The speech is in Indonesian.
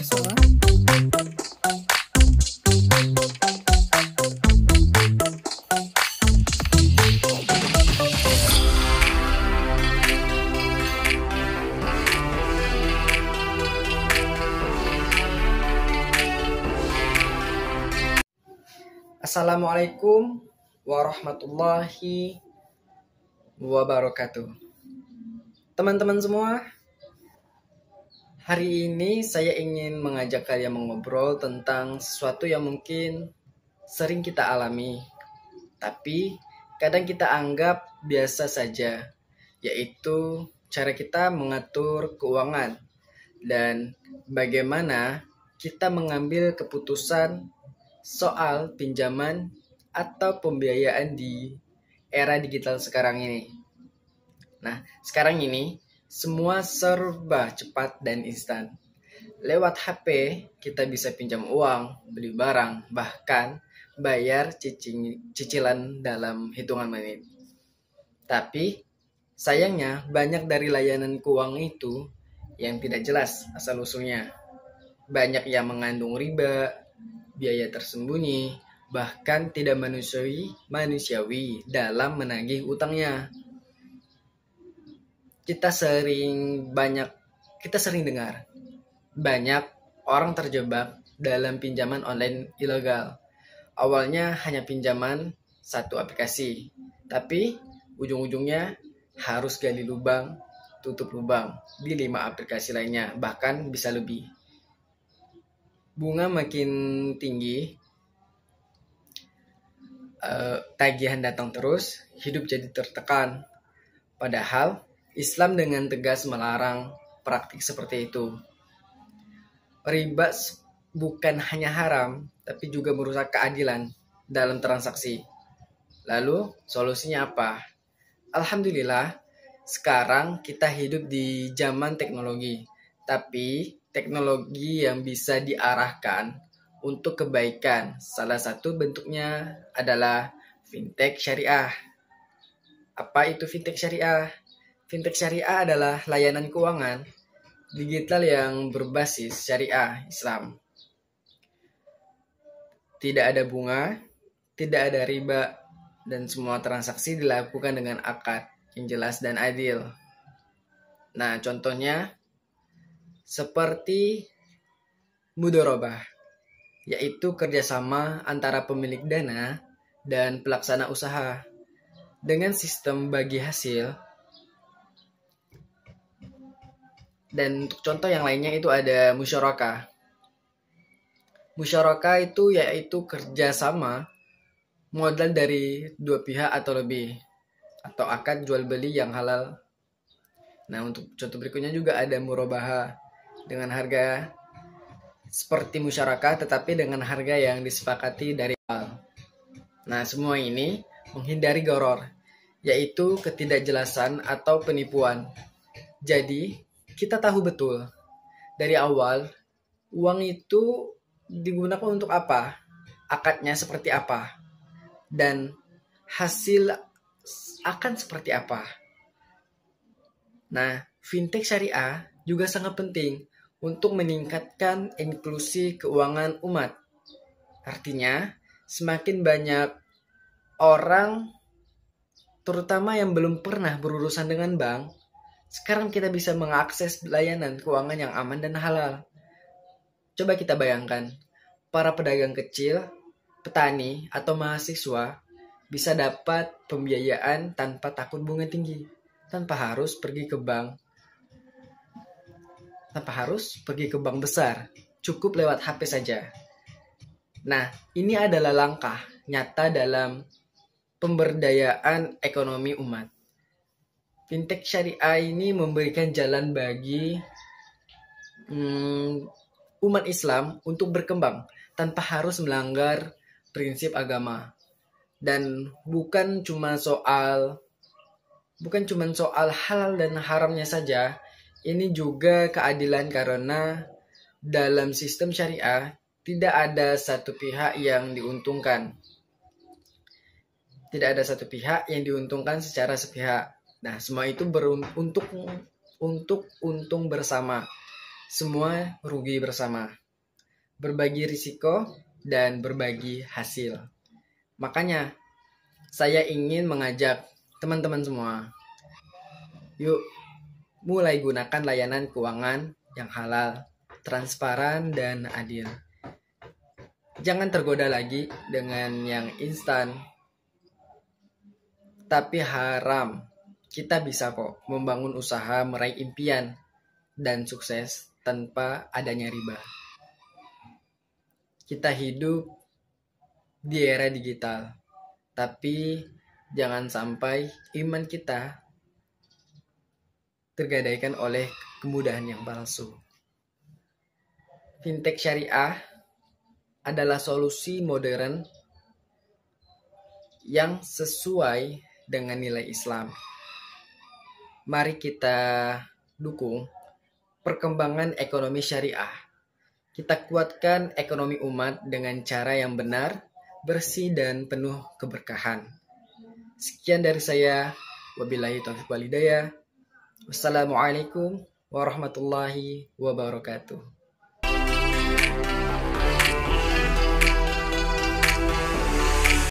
semua. Assalamualaikum warahmatullahi wabarakatuh. Teman-teman semua, hari ini saya ingin mengajak kalian mengobrol tentang sesuatu yang mungkin sering kita alami, tapi kadang kita anggap biasa saja, yaitu cara kita mengatur keuangan dan bagaimana kita mengambil keputusan soal pinjaman atau pembiayaan di era digital sekarang ini. Nah, sekarang ini semua serba cepat dan instan. Lewat HP, kita bisa pinjam uang, beli barang, bahkan bayar cicilan dalam hitungan menit. Tapi, sayangnya banyak dari layanan keuangan itu yang tidak jelas asal-usulnya. Banyak yang mengandung riba, biaya tersembunyi, bahkan tidak manusiawi dalam menagih utangnya. Kita sering dengar banyak orang terjebak dalam pinjaman online ilegal. Awalnya hanya pinjaman satu aplikasi, tapi ujung-ujungnya harus gali lubang, tutup lubang di 5 aplikasi lainnya, bahkan bisa lebih. Bunga makin tinggi, tagihan datang terus, hidup jadi tertekan. Padahal Islam dengan tegas melarang praktik seperti itu. Riba bukan hanya haram, tapi juga merusak keadilan dalam transaksi. Lalu solusinya apa? Alhamdulillah, sekarang kita hidup di zaman teknologi, tapi teknologi yang bisa diarahkan untuk kebaikan. Salah satu bentuknya adalah fintech syariah. Apa itu fintech syariah? Fintech syariah adalah layanan keuangan digital yang berbasis syariah Islam. Tidak ada bunga, tidak ada riba, dan semua transaksi dilakukan dengan akad yang jelas dan adil. Nah, contohnya seperti mudharabah, yaitu kerjasama antara pemilik dana dan pelaksana usaha dengan sistem bagi hasil. Dan untuk contoh yang lainnya itu ada musyarakah. Musyarakah itu yaitu kerjasama modal dari 2 pihak atau lebih, atau akad jual beli yang halal. Nah, untuk contoh berikutnya juga ada murabaha, dengan harga seperti musyarakah tetapi dengan harga yang disepakati dari awal. Nah, semua ini menghindari gharar, yaitu ketidakjelasan atau penipuan. Jadi, kita tahu betul dari awal uang itu digunakan untuk apa, akadnya seperti apa, dan hasil akan seperti apa. Nah, fintech syariah juga sangat penting untuk meningkatkan inklusi keuangan umat. Artinya, semakin banyak orang, terutama yang belum pernah berurusan dengan bank, sekarang kita bisa mengakses layanan keuangan yang aman dan halal. Coba kita bayangkan, para pedagang kecil, petani, atau mahasiswa bisa dapat pembiayaan tanpa takut bunga tinggi, tanpa harus pergi ke bank besar, cukup lewat HP saja. Nah, ini adalah langkah nyata dalam pemberdayaan ekonomi umat. Fintech syariah ini memberikan jalan bagi umat Islam untuk berkembang tanpa harus melanggar prinsip agama. Dan bukan cuma soal halal dan haramnya saja, ini juga keadilan karena dalam sistem syariah tidak ada satu pihak yang diuntungkan. Tidak ada satu pihak yang diuntungkan secara sepihak. Nah, semua itu untuk untung bersama. semua rugi bersama. Berbagi risiko dan berbagi hasil. Makanya saya ingin mengajak teman-teman semua, yuk mulai gunakan layanan keuangan yang halal, transparan, dan adil. Jangan tergoda lagi dengan yang instan, tapi haram. Kita bisa kok membangun usaha meraih impian dan sukses tanpa adanya riba. Kita hidup di era digital, tapi jangan sampai iman kita tergadaikan oleh kemudahan yang palsu. Fintech syariah adalah solusi modern yang sesuai dengan nilai Islam. Mari kita dukung perkembangan ekonomi syariah. Kita kuatkan ekonomi umat dengan cara yang benar, bersih, dan penuh keberkahan. Sekian dari saya. Wabillahi taufiq wal hidayah. Wassalamualaikum warahmatullahi wabarakatuh.